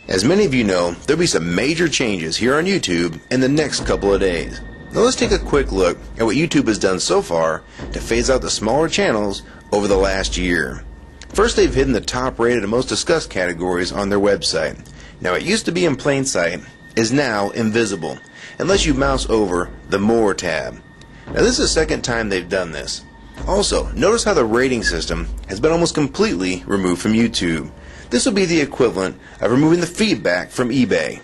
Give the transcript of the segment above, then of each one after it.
As many of you know, there'll be some major changes here on YouTube in the next couple of days. Now let's take a quick look at what YouTube has done so far to phase out the smaller channels over the last year. First, they've hidden the top rated and most discussed categories on their website. Now it used to be in plain sight, is now invisible, unless you mouse over the More tab. Now this is the second time they've done this. Also, notice how the rating system has been almost completely removed from YouTube. This will be the equivalent of removing the feedback from eBay.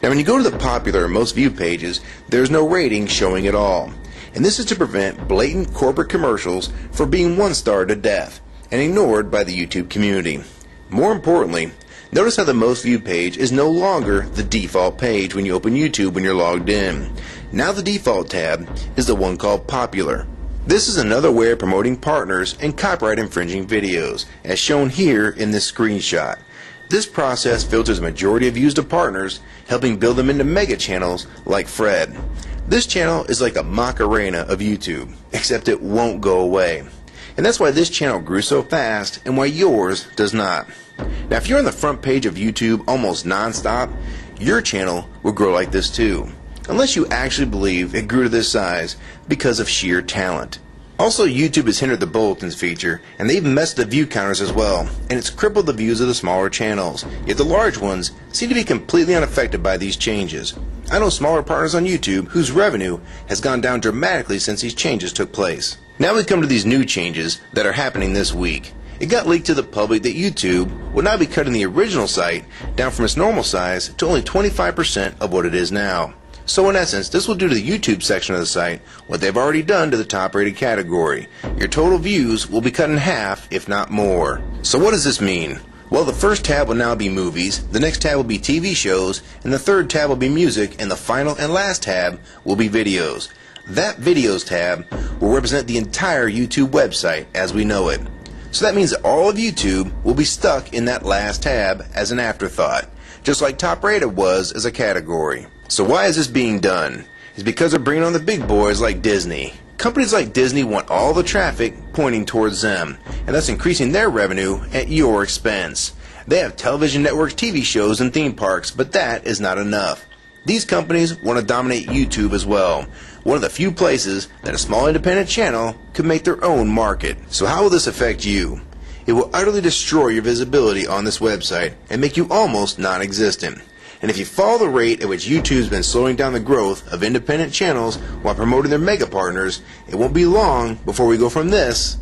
Now when you go to the popular or most viewed pages, there's no rating showing at all. And this is to prevent blatant corporate commercials for being one-starred to death and ignored by the YouTube community. More importantly, notice how the most viewed page is no longer the default page when you open YouTube when you're logged in. Now the default tab is the one called Popular. This is another way of promoting partners and copyright infringing videos, as shown here in this screenshot. This process filters a majority of views to partners, helping build them into mega channels like Fred. This channel is like a Macarena of YouTube, except it won't go away. And that's why this channel grew so fast and why yours does not. Now if you're on the front page of YouTube almost non-stop, your channel will grow like this too. Unless you actually believe it grew to this size because of sheer talent. Also, YouTube has hindered the bulletins feature, and they've messed the view counters as well, and it's crippled the views of the smaller channels. Yet the large ones seem to be completely unaffected by these changes. I know smaller partners on YouTube whose revenue has gone down dramatically since these changes took place. Now we come to these new changes that are happening this week. It got leaked to the public that YouTube will now be cutting the original site down from its normal size to only 25% of what it is now. So in essence, this will do to the YouTube section of the site what they've already done to the top rated category. Your total views will be cut in half, if not more. So what does this mean? Well, the first tab will now be movies, the next tab will be TV shows, and the third tab will be music, and the final and last tab will be videos. That videos tab will represent the entire YouTube website as we know it. So that means that all of YouTube will be stuck in that last tab as an afterthought, just like top rated was as a category. So why is this being done? It's because they're bringing on the big boys like Disney. Companies like Disney want all the traffic pointing towards them, and thus increasing their revenue at your expense. They have television networks, TV shows, and theme parks, but that is not enough. These companies want to dominate YouTube as well, one of the few places that a small independent channel could make their own market. So how will this affect you? It will utterly destroy your visibility on this website and make you almost non-existent. And if you follow the rate at which YouTube's been slowing down the growth of independent channels while promoting their mega partners, it won't be long before we go from this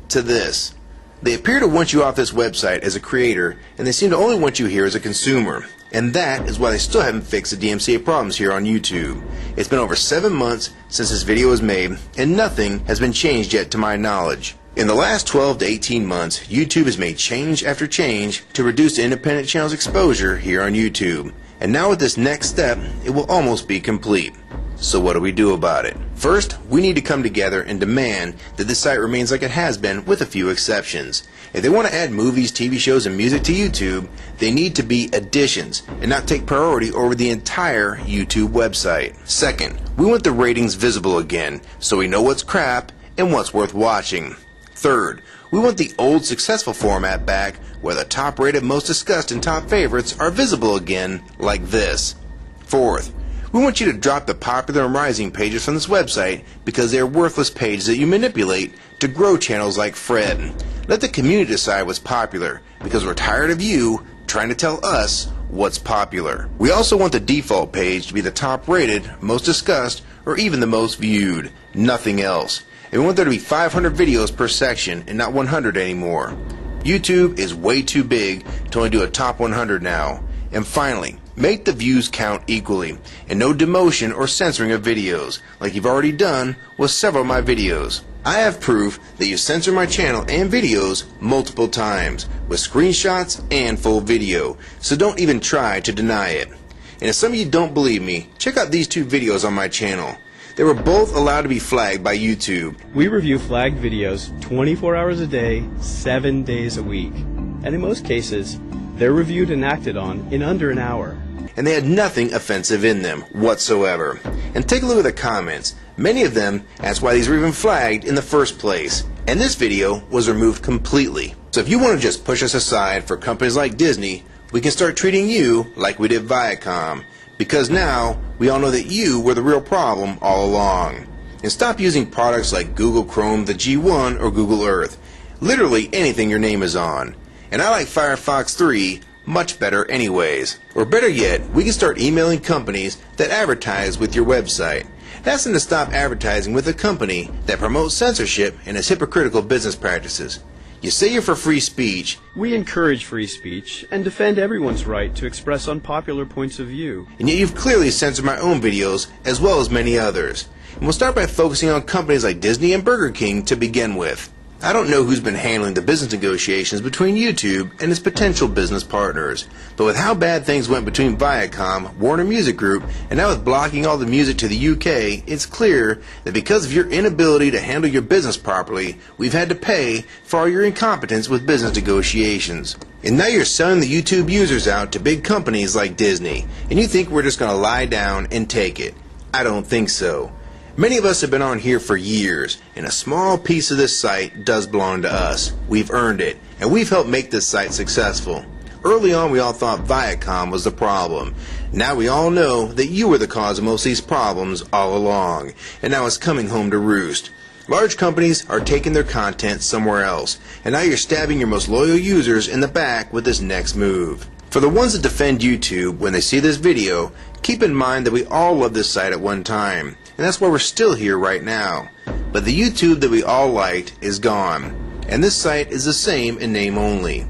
to this. They appear to want you off this website as a creator, and they seem to only want you here as a consumer. And that is why they still haven't fixed the DMCA problems here on YouTube. It's been over 7 months since this video was made, and nothing has been changed yet to my knowledge. In the last 12 to 18 months, YouTube has made change after change to reduce the independent channel's exposure here on YouTube. And now with this next step, it will almost be complete. So what do we do about it? First, we need to come together and demand that this site remains like it has been with a few exceptions. If they want to add movies, TV shows, and music to YouTube, they need to be additions and not take priority over the entire YouTube website. Second, we want the ratings visible again so we know what's crap and what's worth watching. Third, we want the old successful format back where the top rated, most discussed, and top favorites are visible again like this. Fourth, we want you to drop the popular and rising pages from this website because they are worthless pages that you manipulate to grow channels like Fred. Let the community decide what's popular because we're tired of you trying to tell us what's popular. We also want the default page to be the top rated, most discussed, or even the most viewed. Nothing else. And we want there to be 500 videos per section and not 100 anymore. YouTube is way too big to only do a top 100 now. And finally, make the views count equally, and no demotion or censoring of videos, like you've already done with several of my videos. I have proof that you censor my channel and videos multiple times, with screenshots and full video, so don't even try to deny it. And if some of you don't believe me, check out these two videos on my channel. They were both allowed to be flagged by YouTube. We review flagged videos 24 hours a day, 7 days a week. And in most cases, they're reviewed and acted on in under an hour. And they had nothing offensive in them whatsoever. And take a look at the comments. Many of them asked why these were even flagged in the first place. And this video was removed completely. So if you want to just push us aside for companies like Disney, we can start treating you like we did Viacom, because now we all know that you were the real problem all along. And stop using products like Google Chrome, the G1, or Google Earth. Literally anything your name is on. And I like Firefox 3 much better anyways. Or better yet, we can start emailing companies that advertise with your website. Ask them to stop advertising with a company that promotes censorship and has hypocritical business practices. You say you're for free speech. We encourage free speech and defend everyone's right to express unpopular points of view. And yet you've clearly censored my own videos as well as many others. And we'll start by focusing on companies like Disney and Burger King to begin with. I don't know who's been handling the business negotiations between YouTube and its potential business partners, but with how bad things went between Viacom, Warner Music Group, and now with blocking all the music to the UK, it's clear that because of your inability to handle your business properly, we've had to pay for all your incompetence with business negotiations. And now you're selling the YouTube users out to big companies like Disney, and you think we're just going to lie down and take it. I don't think so. Many of us have been on here for years, and a small piece of this site does belong to us. We've earned it, and we've helped make this site successful. Early on, we all thought Viacom was the problem. Now we all know that you were the cause of most of these problems all along, and now it's coming home to roost. Large companies are taking their content somewhere else, and now you're stabbing your most loyal users in the back with this next move. For the ones that defend YouTube, when they see this video, keep in mind that we all loved this site at one time. And that's why we're still here right now. But the YouTube that we all liked is gone. And this site is the same in name only.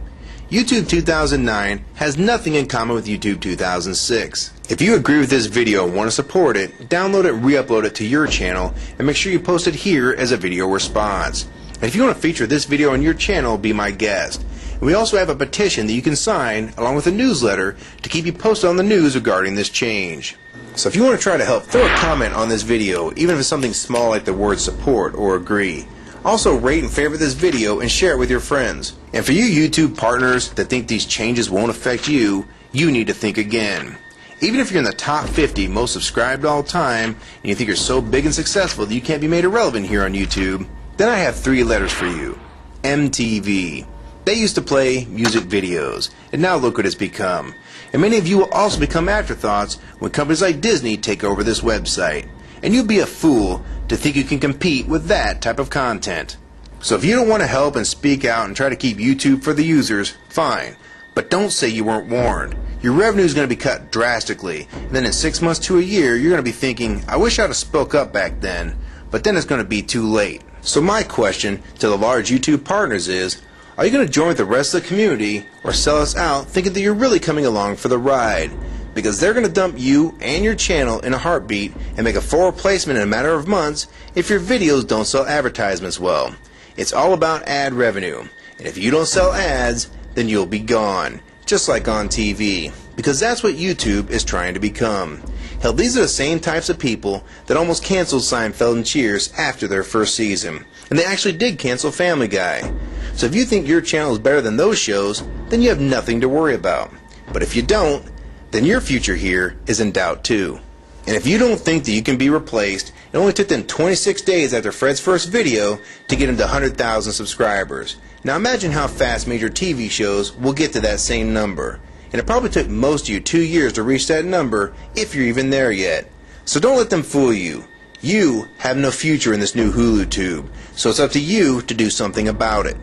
YouTube 2009 has nothing in common with YouTube 2006. If you agree with this video and want to support it, download it and re-upload it to your channel, and make sure you post it here as a video response. And if you want to feature this video on your channel, be my guest. And we also have a petition that you can sign along with a newsletter to keep you posted on the news regarding this change. So if you want to try to help, throw a comment on this video, even if it's something small like the word support or agree. Also rate and favorite this video and share it with your friends. And for you YouTube partners that think these changes won't affect you, you need to think again. Even if you're in the top 50 most subscribed all time, and you think you're so big and successful that you can't be made irrelevant here on YouTube, then I have 3 letters for you. MTV. They used to play music videos, and now look what it's become. And many of you will also become afterthoughts when companies like Disney take over this website. And you'll be a fool to think you can compete with that type of content. So if you don't want to help and speak out and try to keep YouTube for the users, fine. But don't say you weren't warned. Your revenue is going to be cut drastically, and then in 6 months to a year, you're going to be thinking, I wish I'd have spoke up back then, but then it's going to be too late. So my question to the large YouTube partners is, are you going to join with the rest of the community or sell us out thinking that you're really coming along for the ride? Because they're going to dump you and your channel in a heartbeat and make a full replacement in a matter of months if your videos don't sell advertisements well. It's all about ad revenue. And if you don't sell ads, then you'll be gone. Just like on TV. Because that's what YouTube is trying to become. Hell, these are the same types of people that almost canceled Seinfeld and Cheers after their first season. And they actually did cancel Family Guy. So if you think your channel is better than those shows, then you have nothing to worry about. But if you don't, then your future here is in doubt too. And if you don't think that you can be replaced, it only took them 26 days after Fred's first video to get him to 100,000 subscribers. Now imagine how fast major TV shows will get to that same number. And it probably took most of you 2 years to reach that number, if you're even there yet. So don't let them fool you. You have no future in this new Hulu tube, so it's up to you to do something about it.